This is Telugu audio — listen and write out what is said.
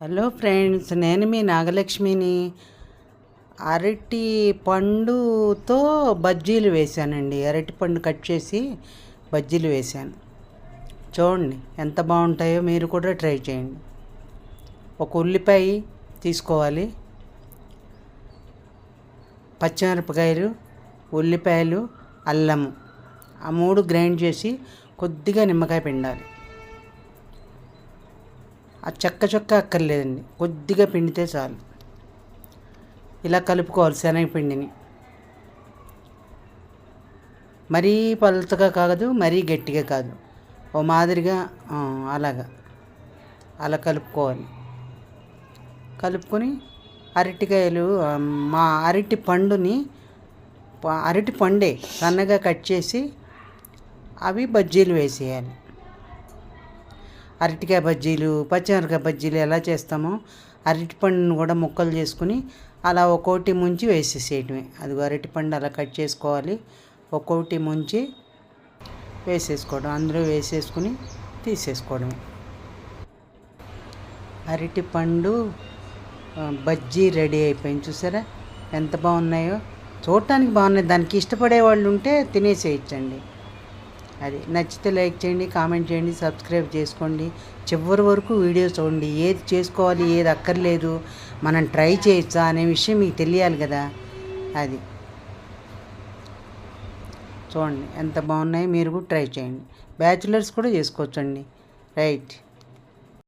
హలో ఫ్రెండ్స్, నేను మీ నాగలక్ష్మిని. అరటి పండుతో బజ్జీలు వేశానండి. అరటి పండు కట్ చేసి బజ్జీలు వేశాను. చూడండి ఎంత బాగుంటాయో, మీరు కూడా ట్రై చేయండి. ఒక ఉల్లిపాయ తీసుకోవాలి, పచ్చిమిరపకాయలు, ఉల్లిపాయలు, అల్లము, ఆ మూడు గ్రైండ్ చేసి కొద్దిగా నిమ్మకాయ పిండాలి. ఆ చెక్క అక్కర్లేదండి, కొద్దిగా పిండితే చాలు. ఇలా కలుపుకోవాలి శనగపిండిని. మరీ పలుచగా కాదు, మరీ గట్టిగా కాదు, ఓ మాదిరిగా అలా కలుపుకోవాలి. కలుపుకొని అరటికాయలు, మా అరటి పండే సన్నగా కట్ చేసి అవి బజ్జీలు వేసేయాలి. అరటికాయ బజ్జీలు, పచ్చిమిరపకాయ బజ్జీలు ఎలా చేస్తామో అరటిపండును కూడా ముక్కలు చేసుకుని అలా ఒక్కోటి ముంచి వేసేసేయటమే. అది అరటిపండు అలా కట్ చేసుకోవాలి, ఒక్కోటి ముంచి వేసేసుకోవడం, అందులో వేసేసుకుని తీసేసుకోవడమే. అరటిపండు బజ్జీ రెడీ అయిపోయింది. చూసారా ఎంత బాగున్నాయో, చూడటానికి బాగున్నాయి. దానికి ఇష్టపడే వాళ్ళు ఉంటే తినేసేయచ్చండి. అది నచ్చితే లైక్ చేయండి, కామెంట్ చేయండి, సబ్స్క్రైబ్ చేసుకోండి. చివరి వరకు వీడియో చూడండి. ఏది చేసుకోవాలి, ఏది అక్కర్లేదు, మనం ట్రై చేయొచ్చా అనే విషయం మీకు తెలియాలి కదా. అది చూడండి ఎంత బాగున్నాయి. మీరు కూడా ట్రై చేయండి. బ్యాచులర్స్ కూడా చేసుకోవచ్చండి. రైట్.